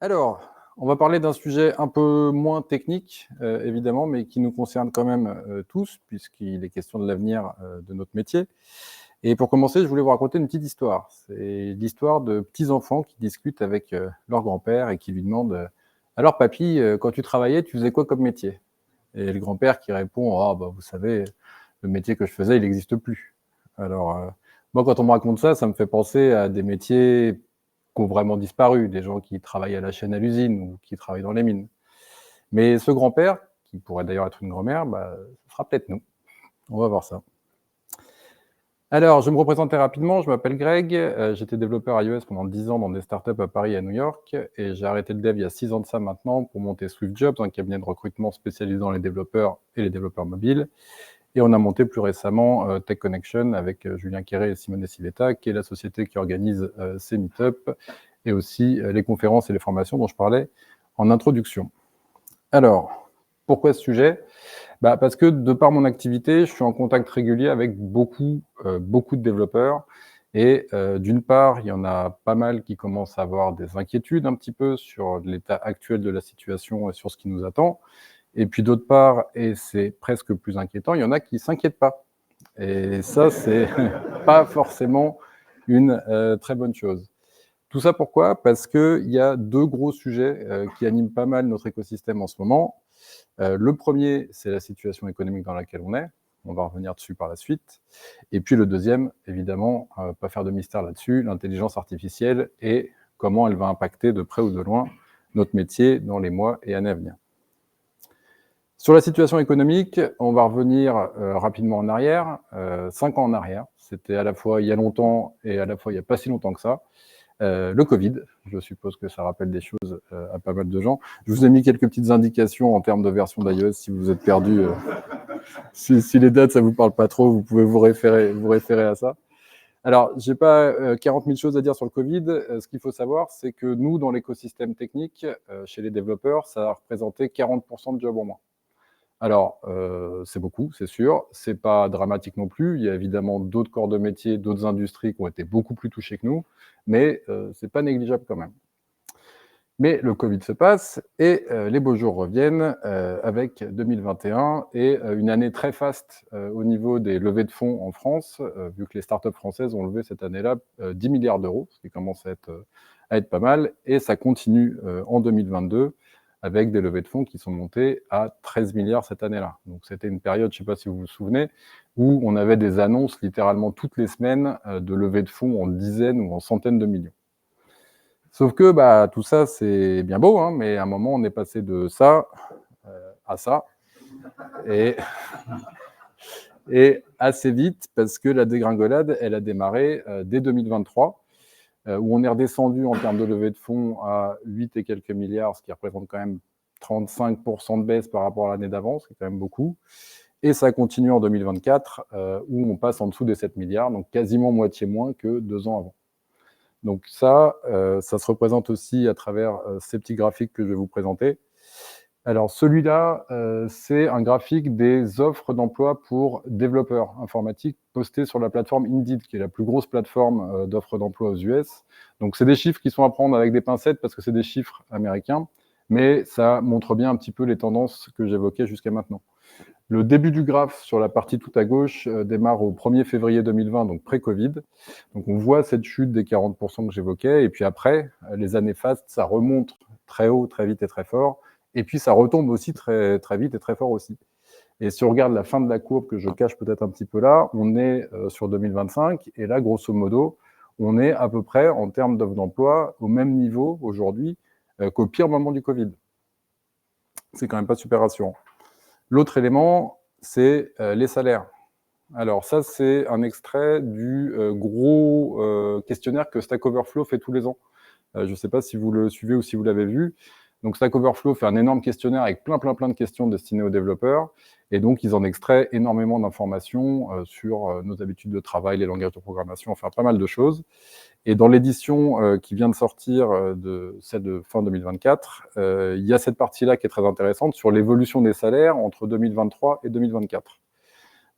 Alors, on va parler d'un sujet un peu moins technique, évidemment, mais qui nous concerne quand même, tous, puisqu'il est question de l'avenir, de notre métier. Et pour commencer, je voulais vous raconter une petite histoire. C'est l'histoire de petits enfants qui discutent avec, leur grand-père et qui lui demandent, «Alors papy, quand tu travaillais, tu faisais quoi comme métier?» Et le grand-père qui répond: «Ah bah, vous savez, le métier que je faisais, il n'existe plus». Alors, moi, quand on me raconte ça, ça me fait penser à des métiers qui ont vraiment disparu, des gens qui travaillent à la chaîne à l'usine ou qui travaillent dans les mines. Mais ce grand-père, qui pourrait d'ailleurs être une grand-mère, bah, ce sera peut-être nous. On va voir ça. Alors, je vais me représenter rapidement, je m'appelle Greg, j'étais développeur iOS pendant 10 ans dans des startups à Paris et à New York et j'ai arrêté le dev il y a 6 ans de ça maintenant pour monter SwiftJobs, un cabinet de recrutement spécialisé dans les développeurs et les développeurs mobiles. Et on a monté plus récemment Tech Connection avec Julien Quéré et Simone Civetta, qui est la société qui organise ces meet-ups et aussi les conférences et les formations dont je parlais en introduction. Alors, pourquoi ce sujet ? Parce que de par mon activité, je suis en contact régulier avec beaucoup de développeurs. Et d'une part, il y en a pas mal qui commencent à avoir des inquiétudes un petit peu sur l'état actuel de la situation et sur ce qui nous attend. Et puis d'autre part, et c'est presque plus inquiétant, il y en a qui ne s'inquiètent pas. Et ça, c'est pas forcément une très bonne chose. Tout ça pourquoi ? Parce qu'il y a deux gros sujets qui animent pas mal notre écosystème en ce moment. Le premier, c'est la situation économique dans laquelle on est. On va revenir dessus par la suite. Et puis le deuxième, évidemment, pas faire de mystère là-dessus, l'intelligence artificielle et comment elle va impacter de près ou de loin notre métier dans les mois et années à venir. Sur la situation économique, on va revenir rapidement en arrière, 5 ans en arrière. C'était à la fois il y a longtemps et à la fois il n'y a pas si longtemps que ça. Le Covid, je suppose que ça rappelle des choses à pas mal de gens. Je vous ai mis quelques petites indications en termes de version d'iOS si vous êtes perdu. Si les dates, ça ne vous parle pas trop, vous pouvez vous référer à ça. Alors, je n'ai pas 40 000 choses à dire sur le Covid. Ce qu'il faut savoir, c'est que nous, dans l'écosystème technique, chez les développeurs, ça a représenté 40% de jobs en moins. Alors, c'est beaucoup, c'est sûr. C'est pas dramatique non plus. Il y a évidemment d'autres corps de métier, d'autres industries qui ont été beaucoup plus touchées que nous, mais c'est pas négligeable quand même. Mais le Covid se passe et les beaux jours reviennent avec 2021 et une année très faste au niveau des levées de fonds en France, vu que les startups françaises ont levé cette année-là 10 milliards d'euros, ce qui commence à être pas mal, et ça continue en 2022 avec des levées de fonds qui sont montées à 13 milliards cette année-là. Donc c'était une période, je ne sais pas si vous vous souvenez, où on avait des annonces littéralement toutes les semaines de levées de fonds en dizaines ou en centaines de millions. Sauf que tout ça, c'est bien beau, hein, mais à un moment, on est passé de ça à ça, et, et assez vite, parce que la dégringolade, elle a démarré dès 2023, où on est redescendu en termes de levée de fonds à 8 et quelques milliards, ce qui représente quand même 35% de baisse par rapport à l'année d'avant, c'est quand même beaucoup. Et ça continue en 2024, où on passe en dessous des 7 milliards, donc quasiment moitié moins que 2 ans avant. Donc ça se représente aussi à travers ces petits graphiques que je vais vous présenter. Alors celui-là, c'est un graphique des offres d'emploi pour développeurs informatiques postées sur la plateforme Indeed, qui est la plus grosse plateforme d'offres d'emploi aux US. Donc c'est des chiffres qui sont à prendre avec des pincettes parce que c'est des chiffres américains, mais ça montre bien un petit peu les tendances que j'évoquais jusqu'à maintenant. Le début du graphe sur la partie tout à gauche démarre au 1er février 2020, donc pré-Covid. Donc on voit cette chute des 40% que j'évoquais, et puis après, les années fastes, ça remonte très haut, très vite et très fort, et puis ça retombe aussi très, très vite et très fort aussi. Et si on regarde la fin de la courbe, que je cache peut-être un petit peu là, on est sur 2025, et là, grosso modo, on est à peu près, en termes d'offres d'emploi, au même niveau aujourd'hui qu'au pire moment du Covid. C'est quand même pas super rassurant. L'autre élément, c'est les salaires. Alors ça, c'est un extrait du gros questionnaire que Stack Overflow fait tous les ans. Je ne sais pas si vous le suivez ou si vous l'avez vu. Donc Stack Overflow fait un énorme questionnaire avec plein de questions destinées aux développeurs. Et donc, ils en extraient énormément d'informations sur nos habitudes de travail, les langages de programmation, enfin pas mal de choses. Et dans l'édition qui vient de sortir, celle de fin 2024, il y a cette partie-là qui est très intéressante sur l'évolution des salaires entre 2023 et 2024.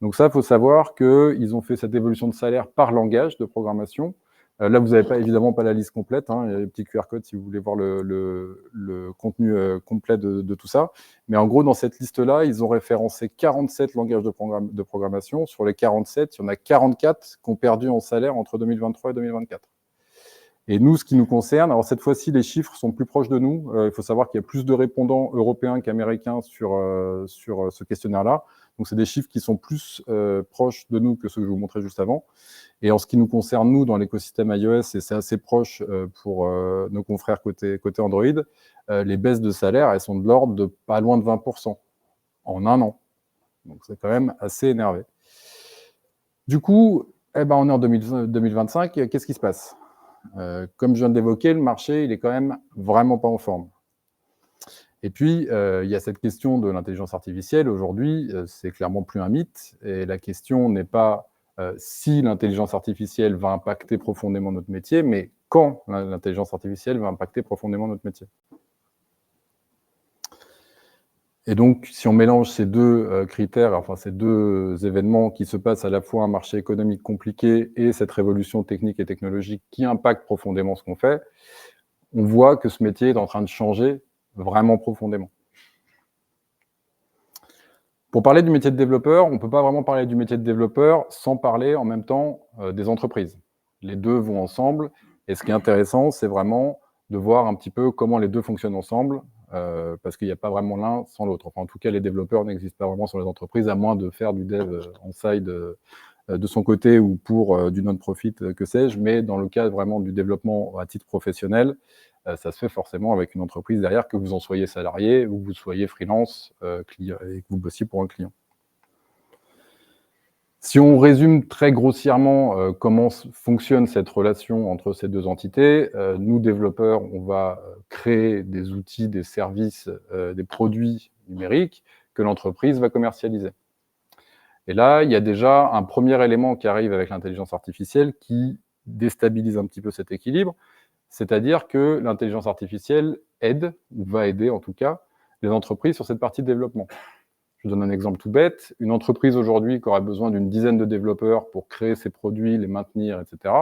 Donc ça, il faut savoir qu'ils ont fait cette évolution de salaire par langage de programmation. Là, vous n'avez évidemment pas la liste complète, hein, il y a les petits QR codes si vous voulez voir le contenu complet de tout ça. Mais en gros, dans cette liste-là, ils ont référencé 47 langages de programmation. Sur les 47, il y en a 44 qui ont perdu en salaire entre 2023 et 2024. Et nous, ce qui nous concerne, alors cette fois-ci, les chiffres sont plus proches de nous. Il faut savoir qu'il y a plus de répondants européens qu'américains sur ce questionnaire-là. Donc, c'est des chiffres qui sont plus proches de nous que ceux que je vous montrais juste avant. Et en ce qui nous concerne, nous, dans l'écosystème iOS, et c'est assez proche pour nos confrères côté Android, les baisses de salaire, elles sont de l'ordre de pas loin de 20% en un an. Donc, c'est quand même assez énervé. Du coup, on est en 2025, qu'est-ce qui se passe ? Comme je viens de l'évoquer, le marché, il est quand même vraiment pas en forme. Et puis, il y a cette question de l'intelligence artificielle. Aujourd'hui, c'est clairement plus un mythe. Et la question n'est pas si l'intelligence artificielle va impacter profondément notre métier, mais quand l'intelligence artificielle va impacter profondément notre métier. Et donc, si on mélange ces deux critères, enfin ces deux événements qui se passent à la fois un marché économique compliqué et cette révolution technique et technologique qui impacte profondément ce qu'on fait, on voit que ce métier est en train de changer vraiment profondément. Pour parler du métier de développeur, on ne peut pas vraiment parler du métier de développeur sans parler en même temps des entreprises. Les deux vont ensemble, et ce qui est intéressant, c'est vraiment de voir un petit peu comment les deux fonctionnent ensemble, parce qu'il n'y a pas vraiment l'un sans l'autre. Enfin, en tout cas, les développeurs n'existent pas vraiment sur les entreprises, à moins de faire du dev on-side de son côté ou pour du non-profit, que sais-je, mais dans le cas vraiment du développement à titre professionnel, ça se fait forcément avec une entreprise derrière, que vous en soyez salarié ou que vous soyez freelance client, et que vous bossiez pour un client. Si on résume très grossièrement comment fonctionne cette relation entre ces deux entités, nous, développeurs, on va créer des outils, des services, des produits numériques que l'entreprise va commercialiser. Et là, il y a déjà un premier élément qui arrive avec l'intelligence artificielle qui déstabilise un petit peu cet équilibre, c'est-à-dire que l'intelligence artificielle aide, ou va aider en tout cas, les entreprises sur cette partie de développement. Je vous donne un exemple tout bête. Une entreprise aujourd'hui qui aurait besoin d'une dizaine de développeurs pour créer ses produits, les maintenir, etc.,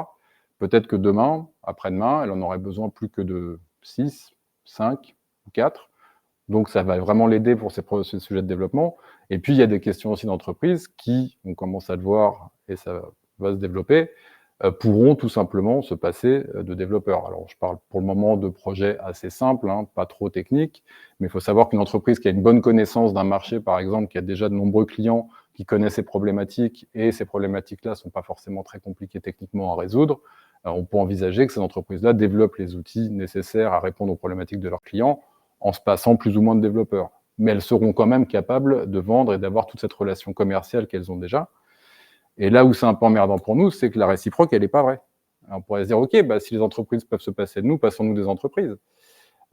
peut-être que demain, après-demain, elle en aurait besoin plus que de 6, 5 ou 4. Donc, ça va vraiment l'aider pour ces sujets de développement. Et puis, il y a des questions aussi d'entreprise qui, on commence à le voir, et ça va se développer, pourront tout simplement se passer de développeurs. Alors, je parle pour le moment de projets assez simples, hein, pas trop techniques, mais il faut savoir qu'une entreprise qui a une bonne connaissance d'un marché, par exemple, qui a déjà de nombreux clients qui connaissent ces problématiques, et ces problématiques-là ne sont pas forcément très compliquées techniquement à résoudre, on peut envisager que ces entreprises-là développent les outils nécessaires à répondre aux problématiques de leurs clients en se passant plus ou moins de développeurs. Mais elles seront quand même capables de vendre et d'avoir toute cette relation commerciale qu'elles ont déjà. Et là où c'est un peu emmerdant pour nous, c'est que la réciproque, elle n'est pas vraie. Alors on pourrait se dire, OK, si les entreprises peuvent se passer de nous, passons-nous des entreprises.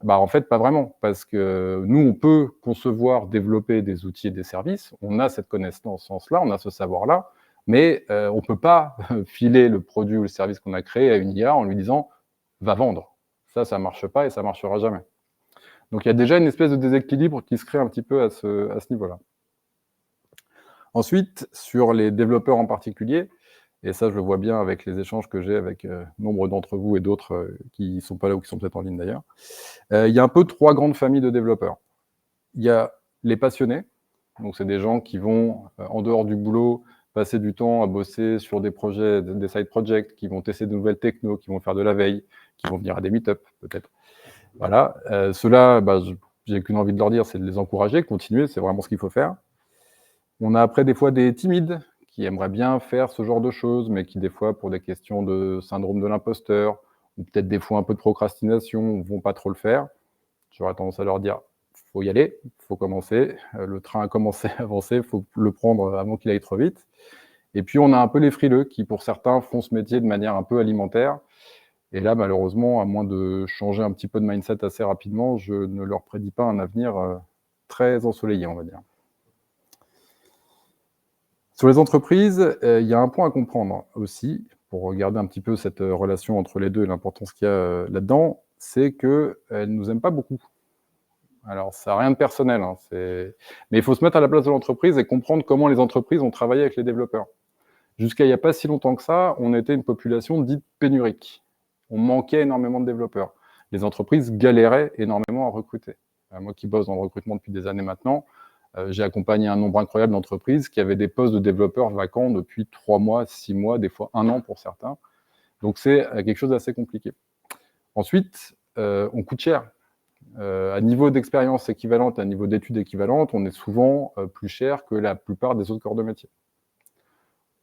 En fait, pas vraiment, parce que nous, on peut concevoir, développer des outils et des services, on a cette connaissance-là, on a ce savoir-là, mais on ne peut pas filer le produit ou le service qu'on a créé à une IA en lui disant « va vendre ». Ça ne marche pas et ça ne marchera jamais. Donc, il y a déjà une espèce de déséquilibre qui se crée un petit peu à ce niveau-là. Ensuite, sur les développeurs en particulier, et ça, je le vois bien avec les échanges que j'ai avec nombre d'entre vous et d'autres qui ne sont pas là ou qui sont peut-être en ligne d'ailleurs, il y a un peu 3 grandes familles de développeurs. Il y a les passionnés, donc c'est des gens qui vont, en dehors du boulot, passer du temps à bosser sur des projets, des side projects, qui vont tester de nouvelles technos, qui vont faire de la veille, qui vont venir à des meet-up peut-être. Voilà, ceux-là, j'ai qu'une envie de leur dire, c'est de les encourager, continuer, c'est vraiment ce qu'il faut faire. On a après des fois des timides qui aimeraient bien faire ce genre de choses, mais qui des fois, pour des questions de syndrome de l'imposteur, ou peut-être des fois un peu de procrastination, vont pas trop le faire. J'aurais tendance à leur dire, faut y aller, faut commencer, le train a commencé à avancer, faut le prendre avant qu'il aille trop vite. Et puis on a un peu les frileux qui, pour certains, font ce métier de manière un peu alimentaire. Et là, malheureusement, à moins de changer un petit peu de mindset assez rapidement, je ne leur prédis pas un avenir très ensoleillé, on va dire. Sur les entreprises, il y a un point à comprendre aussi, pour regarder un petit peu cette relation entre les deux et l'importance qu'il y a là-dedans, c'est qu'elles ne nous aiment pas beaucoup. Alors, ça n'a rien de personnel, hein, mais il faut se mettre à la place de l'entreprise et comprendre comment les entreprises ont travaillé avec les développeurs. Jusqu'à il n'y a pas si longtemps que ça, on était une population dite pénurique. On manquait énormément de développeurs. Les entreprises galéraient énormément à recruter. Moi qui bosse dans le recrutement depuis des années maintenant, j'ai accompagné un nombre incroyable d'entreprises qui avaient des postes de développeurs vacants depuis 3 mois, 6 mois, des fois 1 an pour certains. Donc c'est quelque chose d'assez compliqué. Ensuite, on coûte cher. À niveau d'expérience équivalente, à niveau d'études équivalentes, on est souvent plus cher que la plupart des autres corps de métier.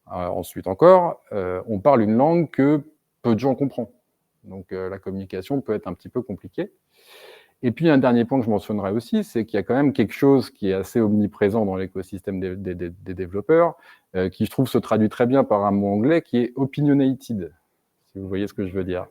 Ensuite encore, on parle une langue que peu de gens comprennent. Donc la communication peut être un petit peu compliquée. Et puis un dernier point que je mentionnerai aussi, c'est qu'il y a quand même quelque chose qui est assez omniprésent dans l'écosystème des développeurs, qui je trouve se traduit très bien par un mot anglais qui est opinionated, si vous voyez ce que je veux dire.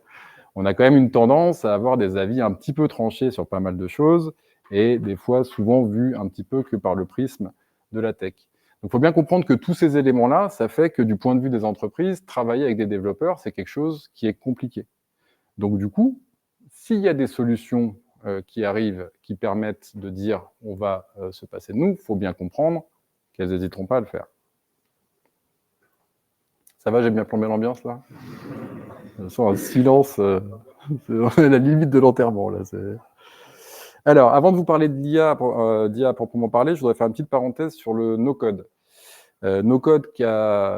On a quand même une tendance à avoir des avis un petit peu tranchés sur pas mal de choses, et des fois souvent vus un petit peu que par le prisme de la tech. Donc il faut bien comprendre que tous ces éléments-là, ça fait que du point de vue des entreprises, travailler avec des développeurs, c'est quelque chose qui est compliqué. Donc du coup, s'il y a des solutions qui arrivent, qui permettent de dire on va se passer de nous, il faut bien comprendre qu'elles n'hésiteront pas à le faire. Ça va, j'ai bien plombé l'ambiance là? Je sens un silence, c'est la limite de l'enterrement là. Alors, avant de vous parler de l'IA, d'IA proprement parler, je voudrais faire une petite parenthèse sur le no-code. No-code,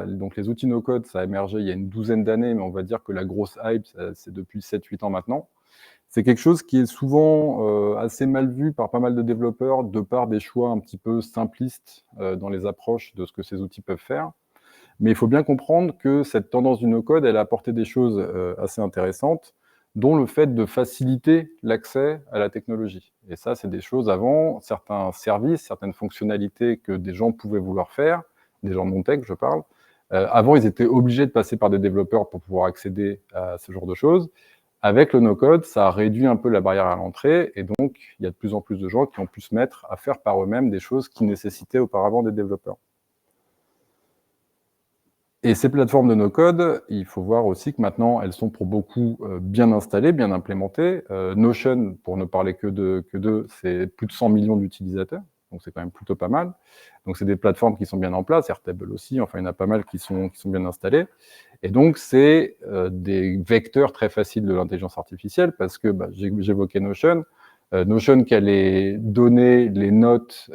donc les outils no-code, ça a émergé il y a une douzaine d'années, mais on va dire que la grosse hype, c'est depuis 7-8 ans maintenant. C'est quelque chose qui est souvent assez mal vu par pas mal de développeurs, de par des choix un petit peu simplistes dans les approches de ce que ces outils peuvent faire. Mais il faut bien comprendre que cette tendance du no-code, elle a apporté des choses assez intéressantes, dont le fait de faciliter l'accès à la technologie. Et ça, c'est des choses avant, certains services, certaines fonctionnalités que des gens pouvaient vouloir faire, des gens non-tech, je parle. Avant, ils étaient obligés de passer par des développeurs pour pouvoir accéder à ce genre de choses. Avec le no-code, ça a réduit un peu la barrière à l'entrée, et donc il y a de plus en plus de gens qui ont pu se mettre à faire par eux-mêmes des choses qui nécessitaient auparavant des développeurs. Et ces plateformes de no-code, il faut voir aussi que maintenant, elles sont pour beaucoup bien installées, bien implémentées. Notion, pour ne parler que d'eux, c'est plus de 100 millions d'utilisateurs, donc c'est quand même plutôt pas mal. Donc c'est des plateformes qui sont bien en place, Airtable aussi, enfin il y en a pas mal qui sont bien installées. Et donc c'est des vecteurs très faciles de l'intelligence artificielle, parce que j'évoquais Notion, Notion qui a les données, les notes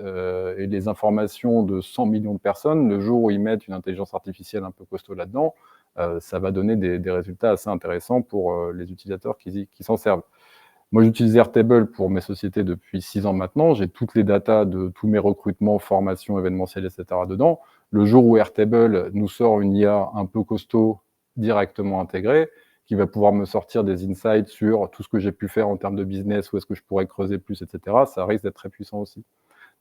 et les informations de 100 millions de personnes, le jour où ils mettent une intelligence artificielle un peu costaud là-dedans, ça va donner des résultats assez intéressants pour les utilisateurs qui s'en servent. Moi, j'utilise Airtable pour mes sociétés depuis 6 ans maintenant. J'ai toutes les datas de tous mes recrutements, formations, événementiels, etc. dedans. Le jour où Airtable nous sort une IA un peu costaud directement intégrée, qui va pouvoir me sortir des insights sur tout ce que j'ai pu faire en termes de business, où est-ce que je pourrais creuser plus, etc., ça risque d'être très puissant aussi.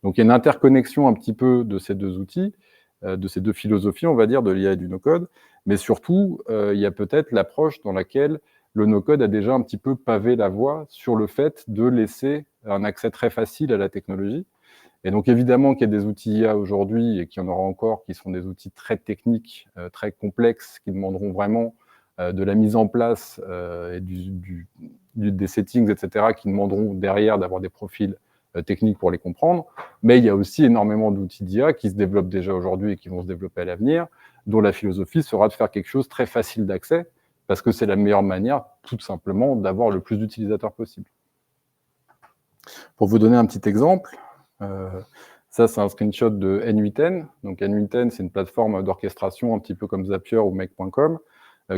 Donc, il y a une interconnexion un petit peu de ces deux outils, de ces deux philosophies, on va dire, de l'IA et du no-code, mais surtout, il y a peut-être l'approche dans laquelle le no-code a déjà un petit peu pavé la voie sur le fait de laisser un accès très facile à la technologie. Et donc, évidemment qu'il y a des outils IA aujourd'hui, et qu'il y en aura encore, qui sont des outils très techniques, très complexes, qui demanderont vraiment de la mise en place et des settings, etc., qui demanderont derrière d'avoir des profils techniques pour les comprendre. Mais il y a aussi énormément d'outils d'IA qui se développent déjà aujourd'hui et qui vont se développer à l'avenir, dont la philosophie sera de faire quelque chose de très facile d'accès, parce que c'est la meilleure manière, tout simplement, d'avoir le plus d'utilisateurs possible. Pour vous donner un petit exemple, ça, c'est un screenshot de N8N. Donc N8N, c'est une plateforme d'orchestration un petit peu comme Zapier ou Make.com,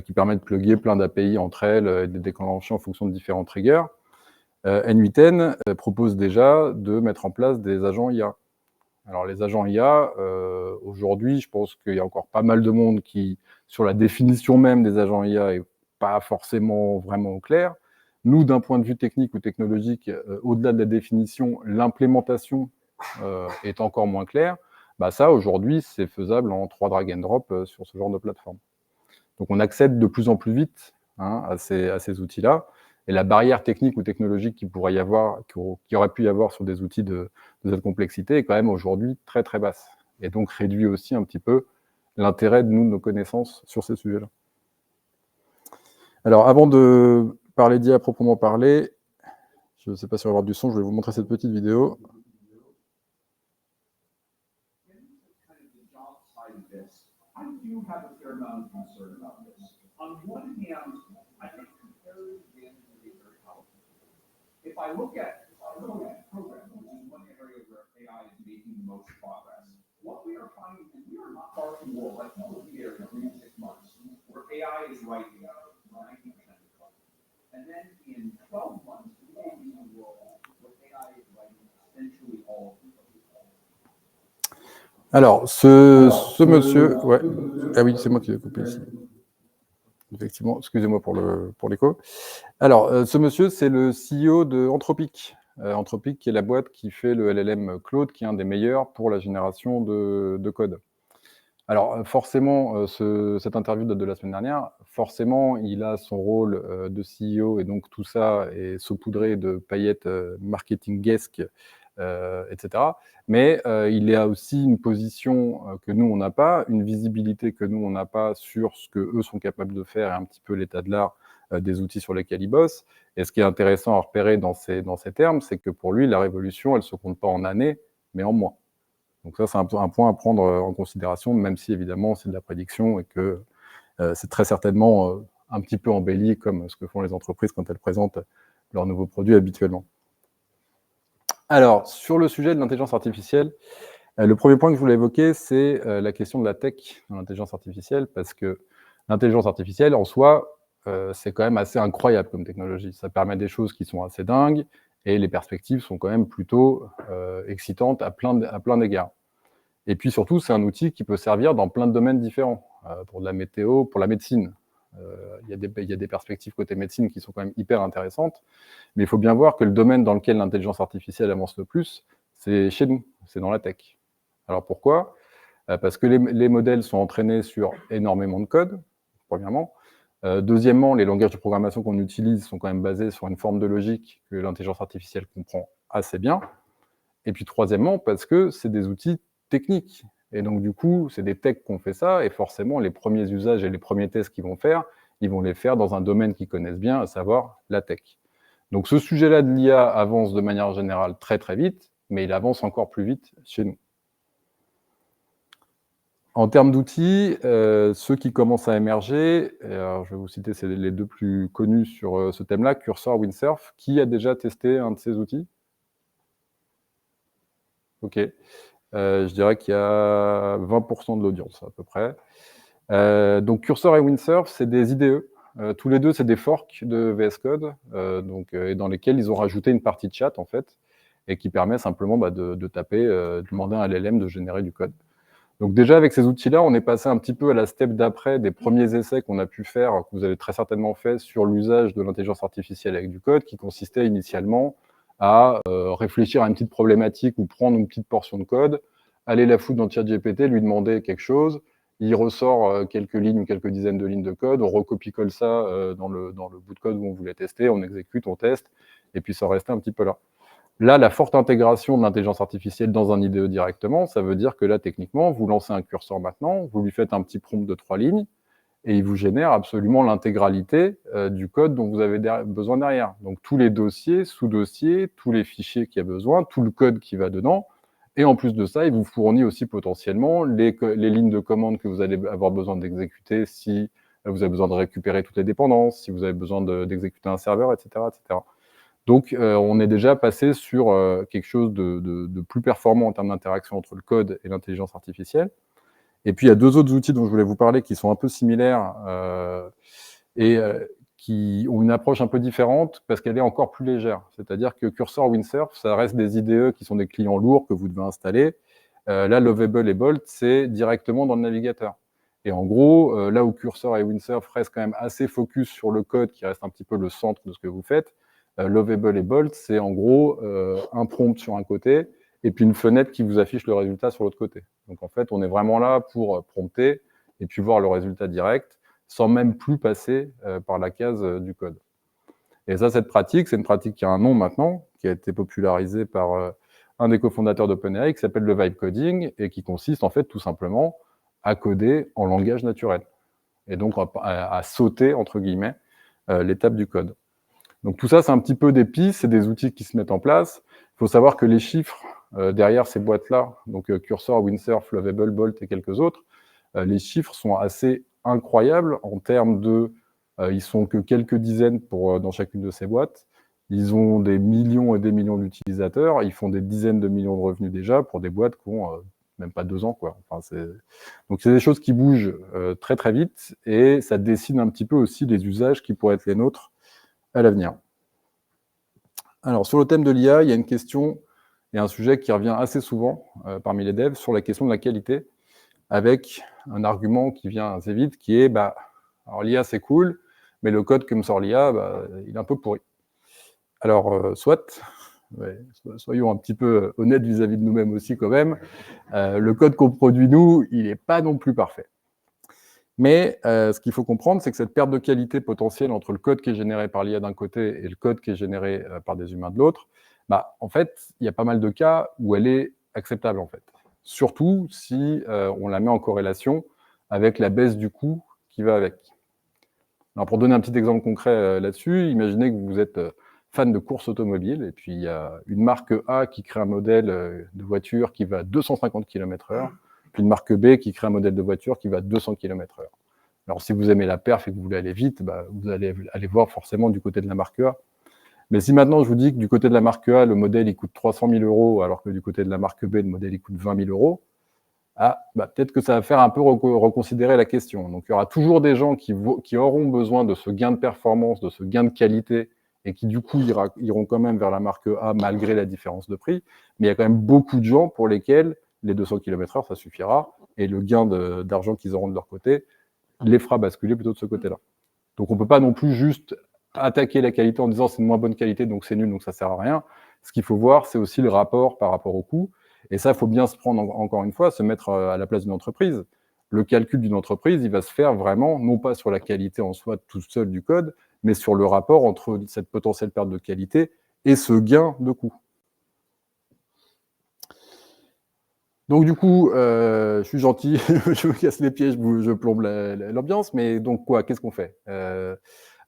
qui permet de plugger plein d'API entre elles et de les déclencher en fonction de différents triggers. N8N propose déjà de mettre en place des agents IA. Alors les agents IA, aujourd'hui, je pense qu'il y a encore pas mal de monde qui, sur la définition même des agents IA, est pas forcément vraiment au clair. Nous, d'un point de vue technique ou technologique, au-delà de la définition, l'implémentation est encore moins claire. Ça, aujourd'hui, c'est faisable en 3 drag and drop sur ce genre de plateforme. Donc on accède de plus en plus vite à ces outils-là. Et la barrière technique ou technologique qu'il pourrait y avoir, qui aurait pu y avoir sur des outils de cette complexité est quand même aujourd'hui très très basse. Et donc réduit aussi un petit peu l'intérêt de nos connaissances sur ces sujets-là. Alors avant de parler d'IA à proprement parler, je ne sais pas si on va avoir du son, je vais vous montrer cette petite vidéo. I do have a fair amount of concern about this. On one hand, I think comparative advantage is very powerful. If I look at programming, which is one area where AI is making the most progress, what we are finding is we are not far from the world. Like you will be there in 3 to 6 months, where AI is writing 90% of the code. And then in 12 months, we will be in a world where AI is writing essentially all of the code. Alors, ce monsieur... Ouais. Ah oui, c'est moi qui l'ai coupé ici. Effectivement, excusez-moi pour l'écho. Alors, ce monsieur, c'est le CEO de Anthropic. Anthropic, qui est la boîte qui fait le LLM Claude, qui est un des meilleurs pour la génération de code. Alors, forcément, cette interview date de la semaine dernière. Forcément, il a son rôle de CEO, et donc tout ça est saupoudré de paillettes marketingesques, etc. Mais il a aussi une position que nous, on n'a pas, une visibilité que nous, on n'a pas sur ce qu'eux sont capables de faire, et un petit peu l'état de l'art des outils sur lesquels ils bossent. Et ce qui est intéressant à repérer dans ces termes, c'est que pour lui, la révolution, elle ne se compte pas en années, mais en mois. Donc ça, c'est un point à prendre en considération, même si, évidemment, c'est de la prédiction et que c'est très certainement un petit peu embelli, comme ce que font les entreprises quand elles présentent leurs nouveaux produits habituellement. Alors, sur le sujet de l'intelligence artificielle, le premier point que je voulais évoquer, c'est la question de la tech dans l'intelligence artificielle, parce que l'intelligence artificielle, en soi, c'est quand même assez incroyable comme technologie. Ça permet des choses qui sont assez dingues, et les perspectives sont quand même plutôt excitantes à plein d'égards. Et puis surtout, c'est un outil qui peut servir dans plein de domaines différents, pour de la météo, pour la médecine. Il y a des perspectives côté médecine qui sont quand même hyper intéressantes, mais il faut bien voir que le domaine dans lequel l'intelligence artificielle avance le plus, c'est chez nous, c'est dans la tech. Alors pourquoi ? Parce que les modèles sont entraînés sur énormément de code, premièrement. Deuxièmement, les langages de programmation qu'on utilise sont quand même basés sur une forme de logique que l'intelligence artificielle comprend assez bien. Et puis troisièmement, parce que c'est des outils techniques. Et donc du coup, c'est des techs qui ont fait ça, et forcément, les premiers usages et les premiers tests qu'ils vont faire, ils vont les faire dans un domaine qu'ils connaissent bien, à savoir la tech. Donc ce sujet-là de l'IA avance de manière générale très très vite, mais il avance encore plus vite chez nous. En termes d'outils, ceux qui commencent à émerger, alors je vais vous citer, c'est les deux plus connus sur ce thème-là, Cursor, Windsurf. Qui a déjà testé un de ces outils ? Ok. Je dirais qu'il y a 20% de l'audience à peu près. Donc Cursor et Windsurf, c'est des IDE. Tous les deux, c'est des forks de VS Code, et dans lesquels ils ont rajouté une partie de chat, en fait, et qui permet simplement de taper, de demander à un LLM de générer du code. Donc déjà, avec ces outils-là, on est passé un petit peu à la step d'après des premiers essais qu'on a pu faire, que vous avez très certainement fait, sur l'usage de l'intelligence artificielle avec du code, qui consistait initialement à réfléchir à une petite problématique ou prendre une petite portion de code, aller la foutre dans ChatGPT, lui demander quelque chose, il ressort quelques lignes ou quelques dizaines de lignes de code, on recopie-colle ça dans le bout de code où on voulait tester, on exécute, on teste, et puis ça restait un petit peu là. Là, la forte intégration de l'intelligence artificielle dans un IDE directement, ça veut dire que là, techniquement, vous lancez un curseur maintenant, vous lui faites un petit prompt de 3 lignes, et il vous génère absolument l'intégralité du code dont vous avez besoin derrière. Donc tous les dossiers, sous-dossiers, tous les fichiers qu'il y a besoin, tout le code qui va dedans, et en plus de ça, il vous fournit aussi potentiellement les lignes de commande que vous allez avoir besoin d'exécuter si vous avez besoin de récupérer toutes les dépendances, si vous avez besoin d'exécuter un serveur, etc., etc. Donc, on est déjà passé sur quelque chose de plus performant en termes d'interaction entre le code et l'intelligence artificielle. Et puis, il y a deux autres outils dont je voulais vous parler qui sont un peu similaires qui ont une approche un peu différente parce qu'elle est encore plus légère. C'est-à-dire que Cursor, Windsurf, ça reste des IDE qui sont des clients lourds que vous devez installer. Là, Lovable et Bolt, c'est directement dans le navigateur. Et en gros, là où Cursor et Windsurf restent quand même assez focus sur le code, qui reste un petit peu le centre de ce que vous faites, Lovable et Bolt, c'est en gros un prompt sur un côté et puis une fenêtre qui vous affiche le résultat sur l'autre côté. Donc en fait, on est vraiment là pour prompter et puis voir le résultat direct sans même plus passer par la case du code. Et ça, cette pratique, c'est une pratique qui a un nom maintenant, qui a été popularisée par un des cofondateurs d'OpenAI qui s'appelle le vibe coding et qui consiste en fait tout simplement à coder en langage naturel et donc à sauter, entre guillemets, l'étape du code. Donc tout ça, c'est un petit peu des pistes, c'est des outils qui se mettent en place. Il faut savoir que les chiffres derrière ces boîtes-là, donc Cursor, Windsurf, Lovable, Bolt et quelques autres, les chiffres sont assez incroyables en termes de... ils sont que quelques dizaines dans chacune de ces boîtes. Ils ont des millions et des millions d'utilisateurs. Ils font des dizaines de millions de revenus déjà pour des boîtes qui ont même pas 2 ans, quoi. Enfin, donc, c'est des choses qui bougent très, très vite et ça dessine un petit peu aussi les usages qui pourraient être les nôtres à l'avenir. Alors, sur le thème de l'IA, il y a une question et un sujet qui revient assez souvent parmi les devs sur la question de la qualité, avec un argument qui vient assez vite, qui est, alors l'IA c'est cool, mais le code que me sort l'IA, il est un peu pourri. Alors, soit, ouais, soyons un petit peu honnêtes vis-à-vis de nous-mêmes aussi quand même, le code qu'on produit nous, il n'est pas non plus parfait. Mais ce qu'il faut comprendre, c'est que cette perte de qualité potentielle entre le code qui est généré par l'IA d'un côté et le code qui est généré par des humains de l'autre, en fait, il y a pas mal de cas où elle est acceptable, en fait. Surtout si on la met en corrélation avec la baisse du coût qui va avec. Alors, pour donner un petit exemple concret là-dessus, imaginez que vous êtes fan de course automobile, et puis il y a une marque A qui crée un modèle de voiture qui va à 250 km/h, puis une marque B qui crée un modèle de voiture qui va à 200 km/h. Alors, si vous aimez la perf et que vous voulez aller vite, vous allez aller voir forcément du côté de la marque A. Mais si maintenant je vous dis que du côté de la marque A, le modèle il coûte 300 000 €, alors que du côté de la marque B, le modèle il coûte 20 000 €, peut-être que ça va faire un peu reconsidérer la question. Donc, il y aura toujours des gens qui auront besoin de ce gain de performance, de ce gain de qualité, et qui du coup iront quand même vers la marque A malgré la différence de prix. Mais il y a quand même beaucoup de gens pour lesquels les 200 km/h, ça suffira, et le gain d'argent qu'ils auront de leur côté les fera basculer plutôt de ce côté-là. Donc, on ne peut pas non plus juste attaquer la qualité en disant c'est de moins bonne qualité, donc c'est nul, donc ça ne sert à rien. Ce qu'il faut voir, c'est aussi le rapport par rapport au coût. Et ça, il faut bien se prendre, encore une fois, se mettre à la place d'une entreprise. Le calcul d'une entreprise, il va se faire vraiment, non pas sur la qualité en soi tout seul du code, mais sur le rapport entre cette potentielle perte de qualité et ce gain de coût. Donc du coup, je suis gentil, je me casse les pieds, je plombe l'ambiance, mais donc quoi, qu'est-ce qu'on fait?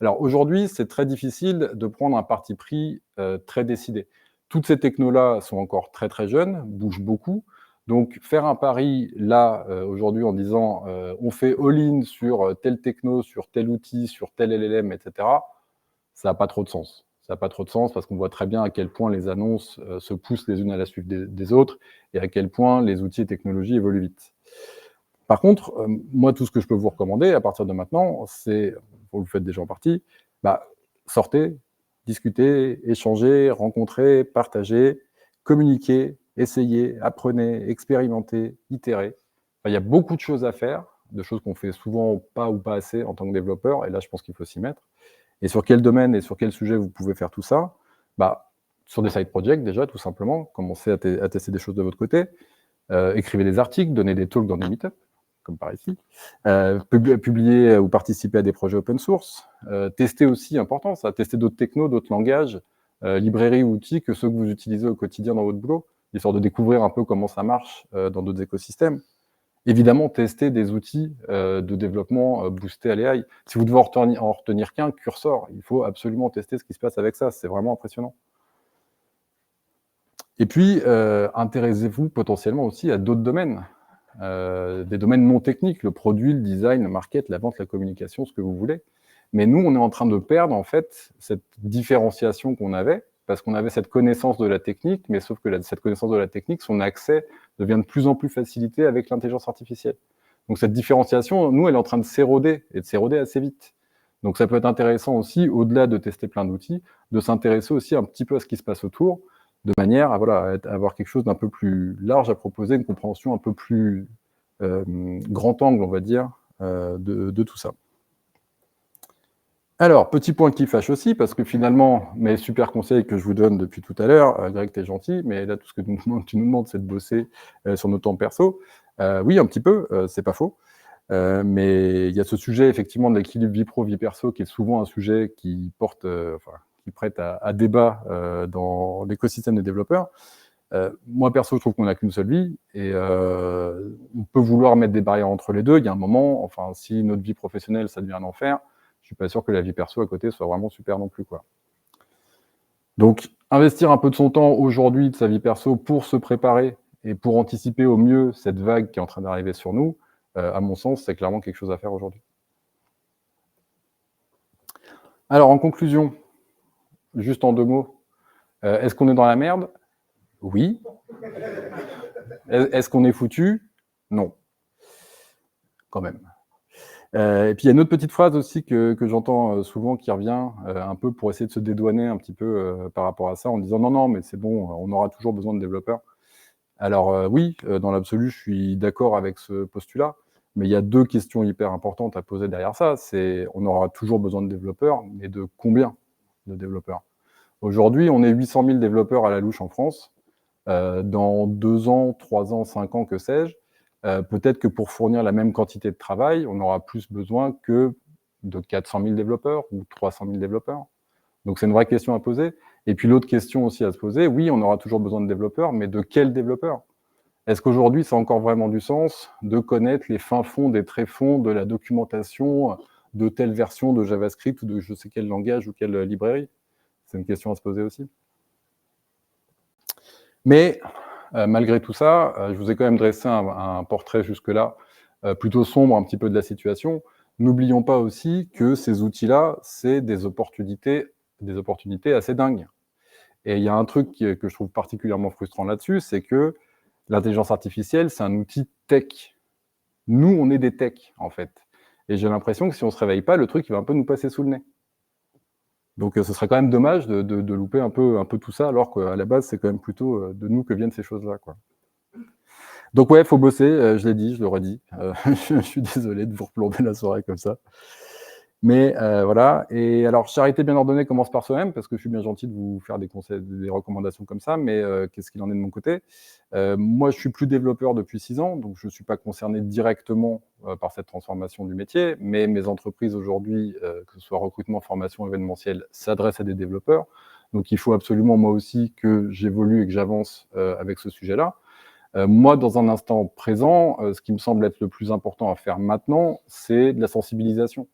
Alors aujourd'hui, c'est très difficile de prendre un parti pris très décidé. Toutes ces technos-là sont encore très très jeunes, bougent beaucoup. Donc faire un pari là, aujourd'hui, en disant on fait all-in sur telle techno, sur tel outil, sur tel LLM, etc., ça n'a pas trop de sens. Ça n'a pas trop de sens parce qu'on voit très bien à quel point les annonces se poussent les unes à la suite des autres et à quel point les outils et technologies évoluent vite. Par contre, moi, tout ce que je peux vous recommander à partir de maintenant, c'est, vous le faites déjà en partie, sortez, discutez, échangez, rencontrez, partagez, communiquez, essayez, apprenez, expérimentez, itérez. Enfin, il y a beaucoup de choses à faire, de choses qu'on fait souvent pas ou pas assez en tant que développeur, et là, je pense qu'il faut s'y mettre. Et sur quel domaine et sur quel sujet vous pouvez faire tout ça? Sur des side projects déjà, tout simplement, commencez à tester des choses de votre côté, écrivez des articles, donnez des talks dans des meet-ups, comme par ici, publier ou participer à des projets open source, tester aussi, important ça, tester d'autres technos, d'autres langages, librairies ou outils que ceux que vous utilisez au quotidien dans votre boulot, histoire de découvrir un peu comment ça marche dans d'autres écosystèmes. Évidemment, tester des outils de développement boostés à l'AI. Si vous devez en retenir qu'un, Cursor, il faut absolument tester ce qui se passe avec ça, c'est vraiment impressionnant. Et puis, intéressez-vous potentiellement aussi à d'autres domaines, des domaines non techniques, le produit, le design, le market, la vente, la communication, ce que vous voulez. Mais nous, on est en train de perdre, en fait, cette différenciation qu'on avait, parce qu'on avait cette connaissance de la technique, mais sauf que cette connaissance de la technique, son accès devient de plus en plus facilité avec l'intelligence artificielle. Donc cette différenciation, nous, elle est en train de s'éroder, et de s'éroder assez vite. Donc ça peut être intéressant aussi, au-delà de tester plein d'outils, de s'intéresser aussi un petit peu à ce qui se passe autour, de manière à avoir quelque chose d'un peu plus large à proposer, une compréhension un peu plus grand angle, on va dire, de tout ça. Alors, petit point qui fâche aussi, parce que finalement, mes super conseils que je vous donne depuis tout à l'heure, Greg, t'es gentil, mais là, tout ce que tu nous demandes, c'est de bosser sur nos temps perso. Oui, un petit peu, c'est pas faux. Mais il y a ce sujet, effectivement, de l'équilibre vie pro, vie perso, qui est souvent un sujet qui qui prête à débat dans l'écosystème des développeurs. Moi, perso, je trouve qu'on n'a qu'une seule vie, et on peut vouloir mettre des barrières entre les deux. Il y a un moment, enfin, si notre vie professionnelle, ça devient un enfer, je suis pas sûr que la vie perso à côté soit vraiment super non plus, quoi. Donc, investir un peu de son temps aujourd'hui, de sa vie perso, pour se préparer et pour anticiper au mieux cette vague qui est en train d'arriver sur nous, à mon sens, c'est clairement quelque chose à faire aujourd'hui. Alors, en conclusion, juste en 2 mots, est-ce qu'on est dans la merde? Oui. Est-ce qu'on est foutu? Non. Quand même. Et puis il y a une autre petite phrase aussi que j'entends souvent qui revient un peu pour essayer de se dédouaner un petit peu par rapport à ça en disant non, mais c'est bon, on aura toujours besoin de développeurs. Alors oui, dans l'absolu, je suis d'accord avec ce postulat, mais il y a 2 questions hyper importantes à poser derrière ça. C'est on aura toujours besoin de développeurs, mais de combien de développeurs? Aujourd'hui, on est 800 000 développeurs à la louche en France. Dans 2 ans, 3 ans, 5 ans, que sais-je, peut-être que pour fournir la même quantité de travail, on aura plus besoin que de 400 000 développeurs ou 300 000 développeurs. Donc c'est une vraie question à poser. Et puis l'autre question aussi à se poser, oui, on aura toujours besoin de développeurs, mais de quels développeurs? Est-ce qu'aujourd'hui, ça a encore vraiment du sens de connaître les fins fonds des tréfonds de la documentation de telle version de JavaScript ou de je sais quel langage ou quelle librairie? C'est une question à se poser aussi. Mais malgré tout ça, je vous ai quand même dressé un portrait jusque-là plutôt sombre un petit peu de la situation. N'oublions pas aussi que ces outils-là, c'est des opportunités assez dingues. Et il y a un truc que je trouve particulièrement frustrant là-dessus, c'est que l'intelligence artificielle, c'est un outil tech. Nous, on est des techs, en fait. Et j'ai l'impression que si on ne se réveille pas, le truc, il va un peu nous passer sous le nez. Donc ce serait quand même dommage de louper un peu tout ça, alors qu'à la base, c'est quand même plutôt de nous que viennent ces choses-là, quoi. Donc ouais, il faut bosser, je l'ai dit, je le redis. Je suis désolé de vous replomber la soirée comme ça. Mais voilà. Et alors, charité bien ordonnée commence par soi-même, parce que je suis bien gentil de vous faire des conseils, des recommandations comme ça, mais qu'est-ce qu'il en est de mon côté? Moi, je suis plus développeur depuis 6 ans, donc je ne suis pas concerné directement par cette transformation du métier, mais mes entreprises aujourd'hui, que ce soit recrutement, formation, événementiel, s'adressent à des développeurs. Donc il faut absolument, moi aussi, que j'évolue et que j'avance avec ce sujet-là. Moi, dans un instant présent, ce qui me semble être le plus important à faire maintenant, c'est de la sensibilisation.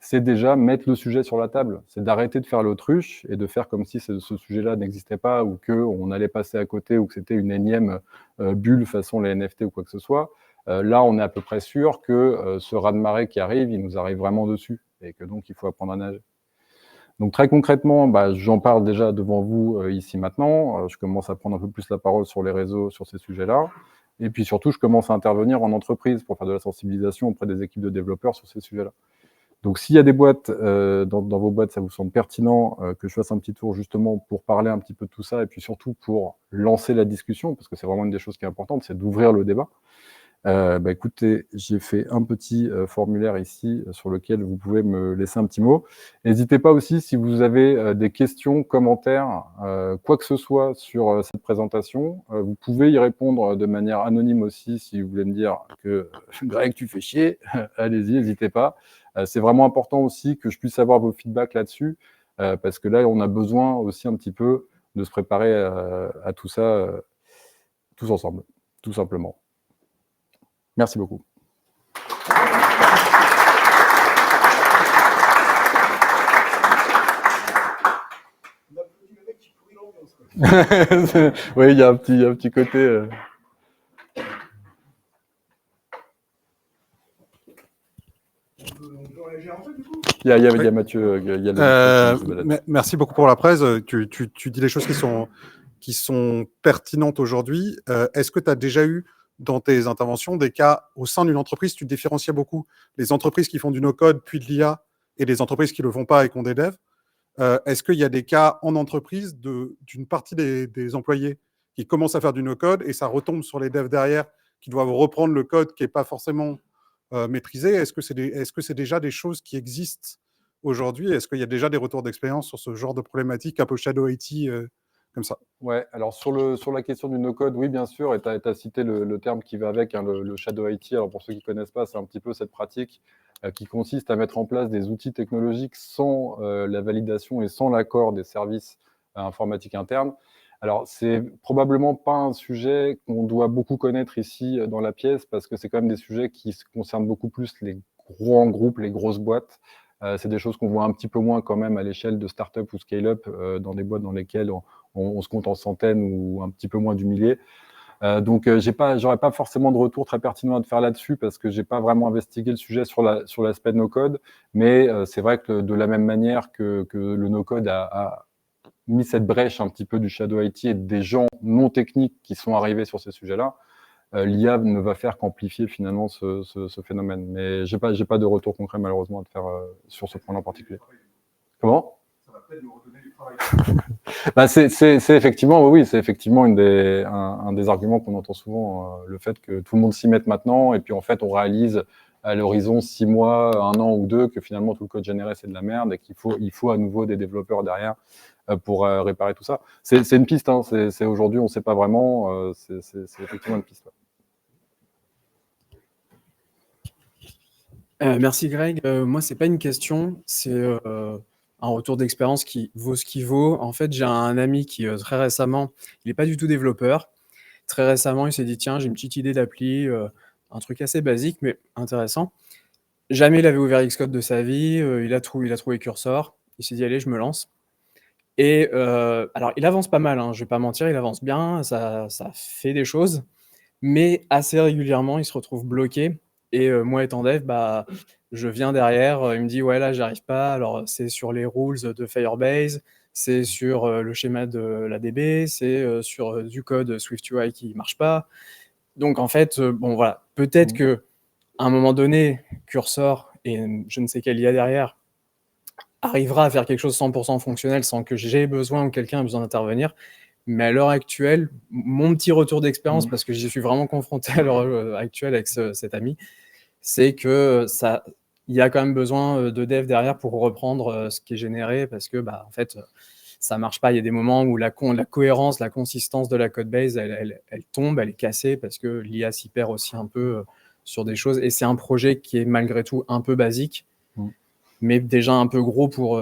C'est déjà mettre le sujet sur la table. C'est d'arrêter de faire l'autruche et de faire comme si ce sujet-là n'existait pas ou qu'on allait passer à côté ou que c'était une énième bulle façon les NFT ou quoi que ce soit. Là, on est à peu près sûr que ce raz-de-marée qui arrive, il nous arrive vraiment dessus et que donc il faut apprendre à nager. Donc très concrètement, j'en parle déjà devant vous ici maintenant. Je commence à prendre un peu plus la parole sur les réseaux sur ces sujets-là. Et puis surtout, je commence à intervenir en entreprise pour faire de la sensibilisation auprès des équipes de développeurs sur ces sujets-là. Donc s'il y a des boîtes, dans vos boîtes, ça vous semble pertinent que je fasse un petit tour justement pour parler un petit peu de tout ça et puis surtout pour lancer la discussion, parce que c'est vraiment une des choses qui est importante, c'est d'ouvrir le débat. Écoutez, j'ai fait un petit formulaire ici sur lequel vous pouvez me laisser un petit mot. N'hésitez pas aussi si vous avez des questions, commentaires, quoi que ce soit sur cette présentation. Vous pouvez y répondre de manière anonyme aussi si vous voulez me dire que Greg, tu fais chier. Allez-y, n'hésitez pas. C'est vraiment important aussi que je puisse avoir vos feedbacks là-dessus, parce que là, on a besoin aussi un petit peu de se préparer à tout ça tous ensemble, tout simplement. Merci beaucoup. Oui, il y a un petit côté. Il y a Mathieu. Merci beaucoup pour la presse. Tu dis les choses qui sont pertinentes aujourd'hui. Est-ce que tu as déjà eu dans tes interventions des cas au sein d'une entreprise, tu différenciais beaucoup les entreprises qui font du no-code puis de l'IA et les entreprises qui ne le font pas et qui ont des devs. Est-ce qu'il y a des cas en entreprise d'une partie des employés qui commencent à faire du no-code et ça retombe sur les devs derrière qui doivent reprendre le code qui n'est pas forcément maîtrisé? Est-ce que c'est déjà des choses qui existent aujourd'hui? Est-ce qu'il y a déjà des retours d'expérience sur ce genre de problématique un peu shadow IT comme ça? Ouais, alors sur la question du no-code, oui, bien sûr, et tu as cité le terme qui va avec, hein, le shadow IT. Alors pour ceux qui ne connaissent pas, c'est un petit peu cette pratique qui consiste à mettre en place des outils technologiques sans la validation et sans l'accord des services informatiques internes. Alors c'est probablement pas un sujet qu'on doit beaucoup connaître ici dans la pièce, parce que c'est quand même des sujets qui concernent beaucoup plus les grands groupes, les grosses boîtes. C'est des choses qu'on voit un petit peu moins quand même à l'échelle de start-up ou scale-up dans des boîtes dans lesquelles on se compte en centaines ou un petit peu moins du millier. Donc, j'aurais pas forcément de retour très pertinent à te faire là-dessus parce que j'ai pas vraiment investigué le sujet sur l'aspect no-code. Mais c'est vrai que de la même manière que le no-code a mis cette brèche un petit peu du shadow IT et des gens non techniques qui sont arrivés sur ces sujets-là, l'IA ne va faire qu'amplifier finalement ce phénomène. Mais j'ai pas de retour concret malheureusement à te faire sur ce point-là en particulier. Comment ? Ça va peut-être nous redonner du travail. Bah c'est effectivement, oui, c'est effectivement un des arguments qu'on entend souvent, le fait que tout le monde s'y mette maintenant, et puis en fait on réalise à l'horizon 6 mois, 1 an ou 2 que finalement tout le code généré c'est de la merde et il faut à nouveau des développeurs derrière pour réparer tout ça. C'est une piste, hein, c'est aujourd'hui on ne sait pas vraiment, c'est effectivement une piste. Merci Greg. Moi, c'est pas une question, c'est un retour d'expérience qui vaut ce qu'il vaut. En fait, j'ai un ami qui très récemment, il n'est pas du tout développeur. Très récemment, il s'est dit tiens, j'ai une petite idée d'appli, un truc assez basique mais intéressant. Jamais il avait ouvert Xcode de sa vie. Il a trouvé Cursor. Il s'est dit allez, je me lance. Et alors, il avance pas mal. Hein, je vais pas mentir, il avance bien. Ça fait des choses, mais assez régulièrement, il se retrouve bloqué. Et moi, étant dev, bah, je viens derrière, il me dit « Ouais, là, j'arrive pas. » Alors, c'est sur les rules de Firebase, c'est sur le schéma de la DB, c'est sur du code SwiftUI qui marche pas. Donc, en fait, bon, voilà. Peut-être qu'à un moment donné, Cursor et je ne sais quel IA derrière arrivera à faire quelque chose 100% fonctionnel sans que j'ai besoin ou quelqu'un ait besoin d'intervenir. Mais à l'heure actuelle, mon petit retour d'expérience, parce que j'y suis vraiment confronté à l'heure actuelle avec cet ami, c'est que il y a quand même besoin de dev derrière pour reprendre ce qui est généré, parce que bah, en fait, ça marche pas. Il y a des moments où la cohérence, la consistance de la codebase, elle tombe, elle est cassée, parce que l'IA s'y perd aussi un peu sur des choses. Et c'est un projet qui est malgré tout un peu basique, mais déjà un peu gros pour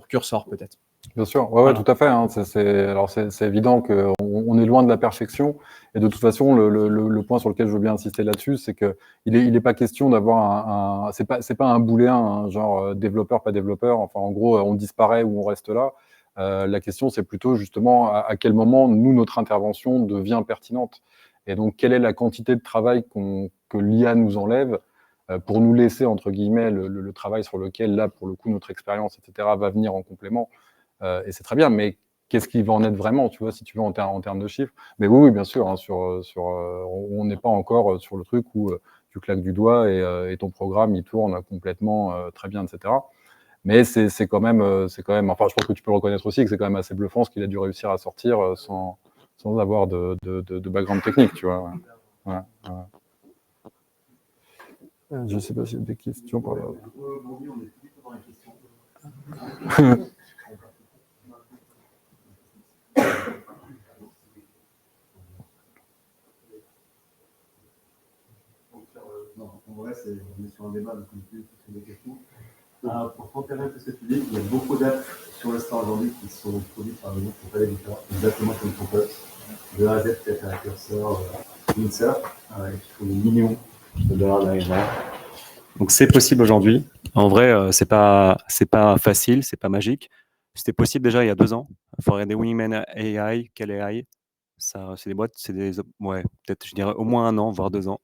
Cursor peut-être. Bien sûr, ouais, voilà. Tout à fait. Hein. C'est évident qu'on est loin de la perfection. Et de toute façon, le point sur lequel je veux bien insister là-dessus, c'est qu'il n'est pas question d'avoir c'est pas un booléen, hein, genre développeur, pas développeur. Enfin, en gros, on disparaît ou on reste là. La question, c'est plutôt justement à quel moment, nous, notre intervention devient pertinente. Et donc, quelle est la quantité de travail que l'IA nous enlève pour nous laisser, entre guillemets, le travail sur lequel, là, pour le coup, notre expérience, etc., va venir en complément. Et c'est très bien, mais qu'est-ce qui va en être vraiment, tu vois, si tu veux, en termes de chiffres. Mais oui, bien sûr, hein, on n'est pas encore sur le truc où tu claques du doigt et ton programme, il tourne complètement très bien, etc. Mais c'est quand même, enfin, je pense que tu peux le reconnaître aussi, que c'est quand même assez bluffant ce qu'il a dû réussir à sortir sans avoir de background technique, tu vois. Ouais. Je ne sais pas s'il y a des questions par là. Non, en vrai, on est sur un débat, donc on peut poser des questions. Pour confirmer un peu ce que tu dis, il y a beaucoup d'apps sur le store aujourd'hui qui sont produites par des gens qui ne sont pas des différents, exactement comme ton pote. De A à Z, peut-être un Cursor, Pincer, qui font des millions de dollars d'argent. Donc c'est possible aujourd'hui. En vrai, c'est pas facile, c'est pas magique. C'était possible déjà il y a 2 ans. Il faut regarder Wingman AI, quelle AI. Ça, c'est des boîtes, ouais, peut-être je dirais au moins 1 an, voire 2 ans.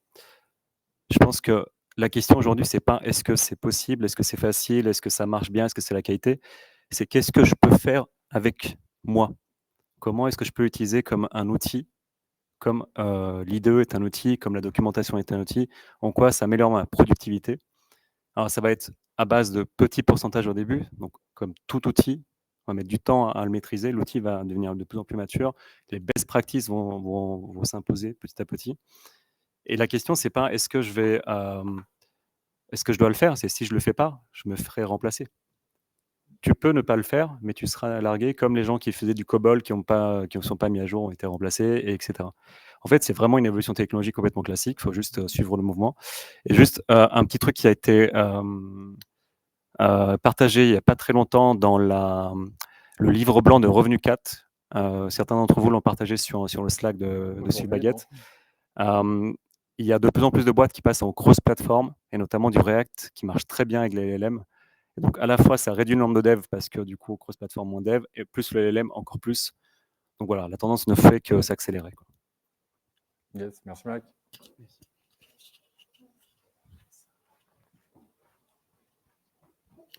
Je pense que la question aujourd'hui, c'est pas est-ce que c'est possible, est-ce que c'est facile, est-ce que ça marche bien, est-ce que c'est la qualité. C'est qu'est-ce que je peux faire avec moi. Comment est-ce que je peux l'utiliser comme un outil, comme l'IDE est un outil, comme la documentation est un outil, en quoi ça améliore ma productivité. Alors ça va être à base de petits pourcentages au début, donc comme tout outil, on va mettre du temps à le maîtriser, l'outil va devenir de plus en plus mature, les best practices vont s'imposer petit à petit. Et la question, c'est pas est-ce que je dois le faire, c'est si je le fais pas, je me ferai remplacer. Tu peux ne pas le faire, mais tu seras largué comme les gens qui faisaient du COBOL, qui ne sont pas mis à jour, ont été remplacés, etc. En fait, c'est vraiment une évolution technologique complètement classique. Il faut juste suivre le mouvement. Et juste un petit truc qui a été partagé il n'y a pas très longtemps dans le livre blanc de Revenu 4. Certains d'entre vous l'ont partagé sur le Slack de Sylbaguette. Il y a de plus en plus de boîtes qui passent en cross-platform, et notamment du React qui marche très bien avec les LLM. Et donc, à la fois, ça réduit le nombre de devs parce que du coup, cross-platform, moins dev, et plus le LLM, encore plus. Donc voilà, la tendance ne fait que s'accélérer. Yes, merci Mike.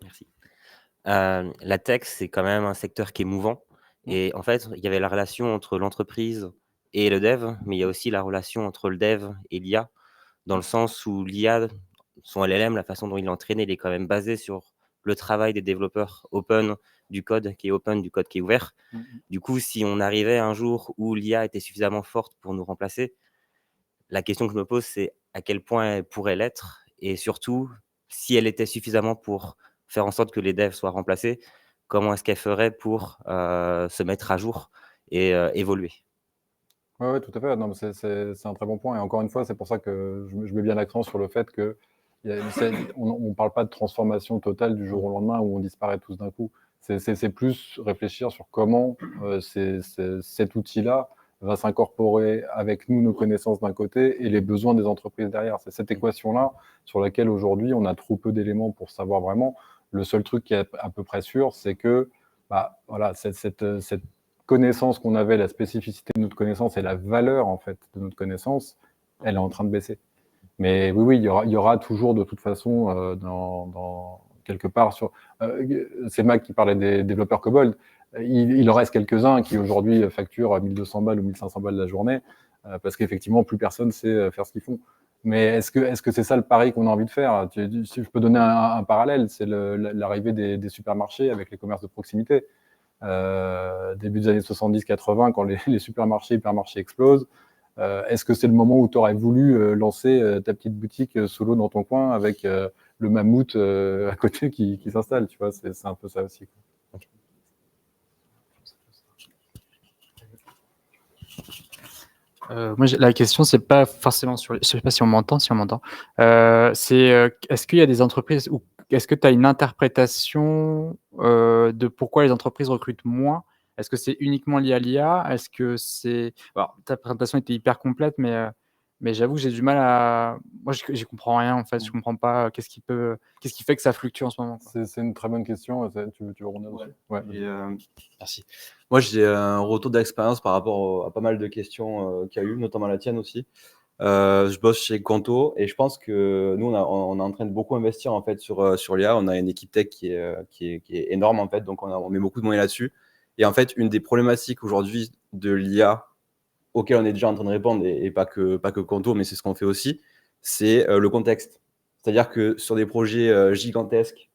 Merci. La tech, c'est quand même un secteur qui est mouvant. Et en fait, il y avait la relation entre l'entreprise et le dev, mais il y a aussi la relation entre le dev et l'IA, dans le sens où l'IA, son LLM, la façon dont il est entraîné, il est quand même basé sur le travail des développeurs open du code qui est open, du code qui est ouvert. Du coup, si on arrivait un jour où l'IA était suffisamment forte pour nous remplacer, la question que je me pose, c'est à quel point elle pourrait l'être, et surtout, si elle était suffisamment pour faire en sorte que les devs soient remplacés, comment est-ce qu'elle ferait pour se mettre à jour et évoluer? Ouais, tout à fait. Non, mais c'est un très bon point. Et encore une fois, c'est pour ça que je mets bien l'accent sur le fait que on ne parle pas de transformation totale du jour au lendemain où on disparaît tous d'un coup. C'est plus réfléchir sur comment cet outil-là va s'incorporer avec nous, nos connaissances d'un côté, et les besoins des entreprises derrière. C'est cette équation-là sur laquelle aujourd'hui on a trop peu d'éléments pour savoir vraiment. Le seul truc qui est à peu près sûr, c'est que voilà, cette connaissance qu'on avait, la spécificité de notre connaissance et la valeur en fait de notre connaissance, elle est en train de baisser. Mais oui, il y aura toujours de toute façon dans quelque part sur. C'est Mac qui parlait des développeurs Cobol. Il en reste quelques-uns qui aujourd'hui facturent 1200 balles ou 1500 balles la journée parce qu'effectivement plus personne sait faire ce qu'ils font. Mais est-ce que c'est ça le pari qu'on a envie de faire? Si je peux donner un parallèle, c'est l'arrivée des supermarchés avec les commerces de proximité. Début des années 70-80, quand les supermarchés, hypermarchés explosent, est-ce que c'est le moment où tu aurais voulu lancer ta petite boutique solo dans ton coin avec le mammouth à côté qui s'installe, tu vois, c'est un peu ça aussi, quoi. Moi, la question, c'est pas forcément sur. Je sais pas si on m'entend, est-ce qu'il y a des entreprises ou est-ce que tu as une interprétation de pourquoi les entreprises recrutent moins? Est-ce que c'est uniquement lié à l'IA? Est-ce que c'est. Alors, ta présentation était hyper complète, mais j'avoue que j'ai du mal à. Moi, j'y comprends rien en fait. Je comprends pas qu'est-ce qui fait que ça fluctue en ce moment, quoi. C'est une très bonne question. Tu veux rebondir dessus? Ouais. Merci. Moi, j'ai un retour d'expérience par rapport à pas mal de questions qu'il y a eu, notamment la tienne aussi. Je bosse chez Conto et je pense que nous, on est en train de beaucoup investir en fait sur l'IA. On a une équipe tech qui est énorme en fait, donc on met beaucoup de moyens là-dessus. Et en fait, une des problématiques aujourd'hui de l'IA auquel on est déjà en train de répondre, et pas que Conto, mais c'est ce qu'on fait aussi, c'est le contexte. C'est-à-dire que sur des projets gigantesques,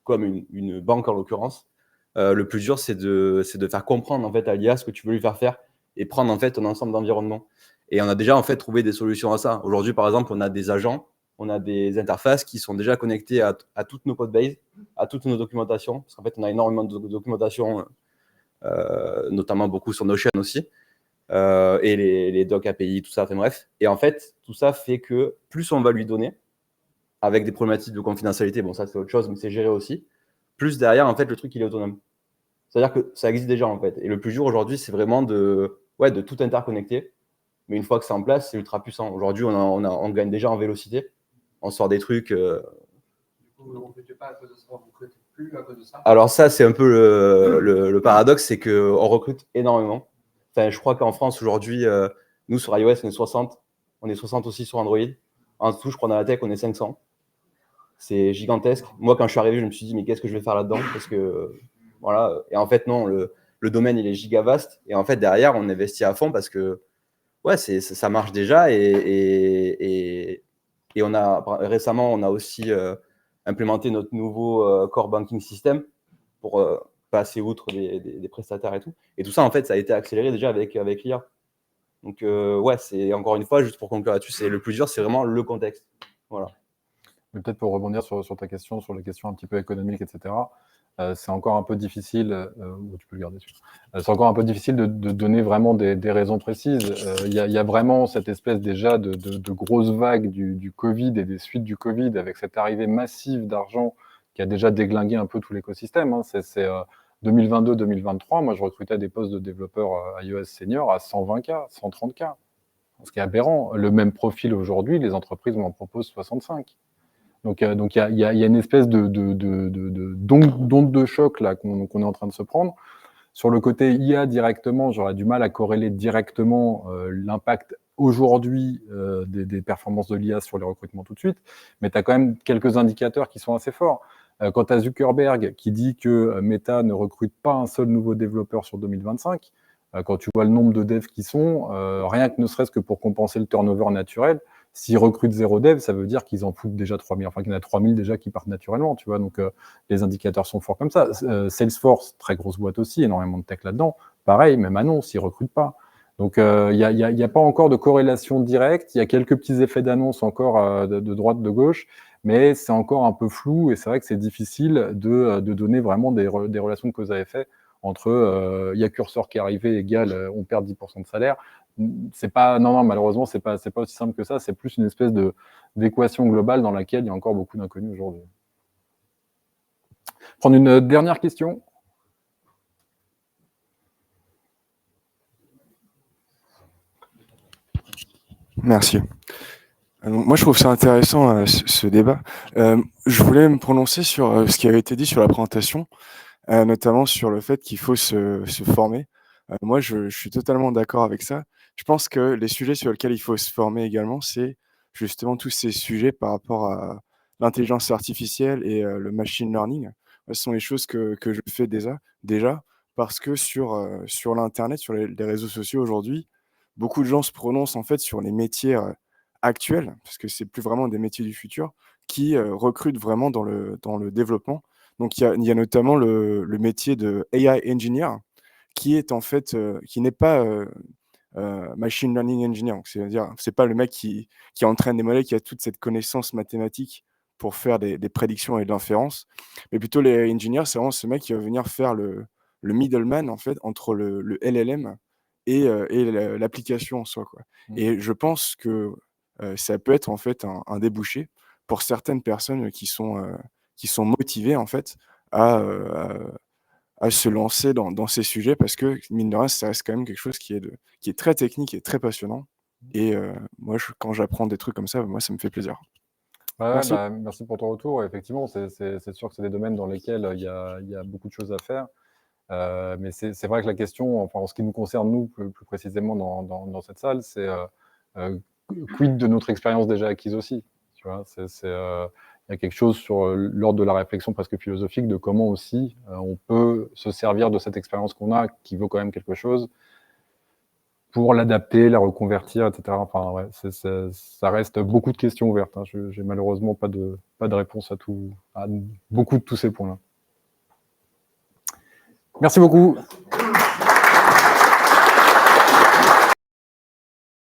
comme une banque en l'occurrence, le plus dur, c'est de faire comprendre en fait à l'IA ce que tu veux lui faire et prendre en fait un ensemble d'environnements. Et on a déjà en fait trouvé des solutions à ça. Aujourd'hui, par exemple, on a des agents, on a des interfaces qui sont déjà connectées à toutes nos codebases, à toutes nos documentations, parce qu'en fait, on a énormément de documentation, notamment beaucoup sur Notion aussi, et les docs API, tout ça, enfin bref. Et en fait, tout ça fait que plus on va lui donner, avec des problématiques de confidentialité, bon ça c'est autre chose, mais c'est géré aussi, plus derrière, en fait, le truc il est autonome. C'est-à-dire que ça existe déjà en fait. Et le plus dur aujourd'hui, c'est vraiment de tout interconnecter. Mais une fois que c'est en place, c'est ultra puissant. Aujourd'hui, on gagne déjà en vélocité. On sort des trucs. Du coup, vous ne recrutez pas à cause de ça, vous ne recrutez plus à cause de ça? Alors ça, c'est un peu le paradoxe, c'est qu'on recrute énormément. Enfin, je crois qu'en France, aujourd'hui, nous, sur iOS, on est 60. On est 60 aussi sur Android. En dessous, je crois, dans la tech, on est 500. C'est gigantesque. Moi, quand je suis arrivé, je me suis dit, mais qu'est-ce que je vais faire là-dedans? Parce que, voilà. Et en fait, non, le domaine, il est giga vaste. Et en fait, derrière, on investit à fond parce que, ouais, ça marche déjà. Et récemment, on a aussi implémenté notre nouveau core banking system pour passer outre des prestataires et tout. Et tout ça, en fait, ça a été accéléré déjà avec l'IA. Donc, ouais, c'est encore une fois, juste pour conclure là-dessus, c'est le plus dur, c'est vraiment le contexte. Voilà. Mais peut-être pour rebondir sur ta question, sur les questions un petit peu économiques, etc., c'est encore un peu difficile, ou tu peux le garder dessus. C'est encore un peu difficile de donner vraiment des raisons précises. Il y a vraiment cette espèce déjà de grosse vague du Covid et des suites du Covid avec cette arrivée massive d'argent qui a déjà déglingué un peu tout l'écosystème. Hein. C'est 2022-2023, moi je recrutais des postes de développeurs iOS senior à 120K, 130K. Ce qui est aberrant. Le même profil aujourd'hui, les entreprises m'en proposent 65. Donc il y a une espèce d'onde de choc là qu'on est en train de se prendre. Sur le côté IA directement, j'aurais du mal à corréler directement l'impact aujourd'hui des performances de l'IA sur les recrutements tout de suite, mais tu as quand même quelques indicateurs qui sont assez forts. Quand tu as Zuckerberg qui dit que Meta ne recrute pas un seul nouveau développeur sur 2025, quand tu vois le nombre de devs qui sont, rien que ne serait-ce que pour compenser le turnover naturel, s'ils recrutent 0 dev, ça veut dire qu'ils en foutent déjà 3000, enfin qu'il y en a 3000 déjà qui partent naturellement, tu vois, donc les indicateurs sont forts comme ça. Salesforce, très grosse boîte aussi, énormément de tech là-dedans, pareil, même annonce, ils recrutent pas. Donc il n'y a pas encore de corrélation directe, il y a quelques petits effets d'annonce encore de droite, de gauche, mais c'est encore un peu flou, et c'est vrai que c'est difficile de donner vraiment des relations de cause à effet entre il y a curseur qui est arrivé égale on perd 10% de salaire. C'est pas, non, malheureusement, c'est pas aussi simple que ça, c'est plus une espèce d'équation globale dans laquelle il y a encore beaucoup d'inconnus aujourd'hui. Prendre une dernière question. Merci. Moi, je trouve ça intéressant, ce débat. Je voulais me prononcer sur ce qui avait été dit sur la présentation, notamment sur le fait qu'il faut se former. Moi, je suis totalement d'accord avec ça. Je pense que les sujets sur lesquels il faut se former également, c'est justement tous ces sujets par rapport à l'intelligence artificielle et le machine learning. Ce sont les choses que je fais déjà parce que sur l'internet, sur les réseaux sociaux aujourd'hui, beaucoup de gens se prononcent en fait sur les métiers, actuels, parce que c'est plus vraiment des métiers du futur, qui, recrutent vraiment dans le développement. Donc il y a notamment le métier de AI engineer qui est en fait, qui n'est pas, machine learning engineer. Donc c'est-à-dire, c'est pas le mec qui entraîne des modèles, qui a toute cette connaissance mathématique pour faire des prédictions et de l'inférence, mais plutôt les engineers, c'est vraiment ce mec qui va venir faire le middleman en fait entre le LLM et l'application en soi, quoi. Et je pense que, ça peut être en fait un débouché pour certaines personnes qui sont motivées en fait à se lancer dans ces sujets parce que mine de rien, ça reste quand même quelque chose qui est très technique et très passionnant et moi quand j'apprends des trucs comme ça, moi ça me fait plaisir. Ouais, Merci. merci pour ton retour. Effectivement, c'est sûr que c'est des domaines dans lesquels il y a beaucoup de choses à faire. Mais c'est vrai que la question, enfin, en ce qui nous concerne, nous, plus précisément dans cette salle, c'est quid de notre expérience déjà acquise aussi. Tu vois, il y a quelque chose sur l'ordre de la réflexion presque philosophique de comment aussi on peut se servir de cette expérience qu'on a, qui vaut quand même quelque chose, pour l'adapter, la reconvertir, etc. Enfin, ouais, ça reste beaucoup de questions ouvertes. Hein. J'ai malheureusement pas de réponse à beaucoup de tous ces points-là. Merci beaucoup.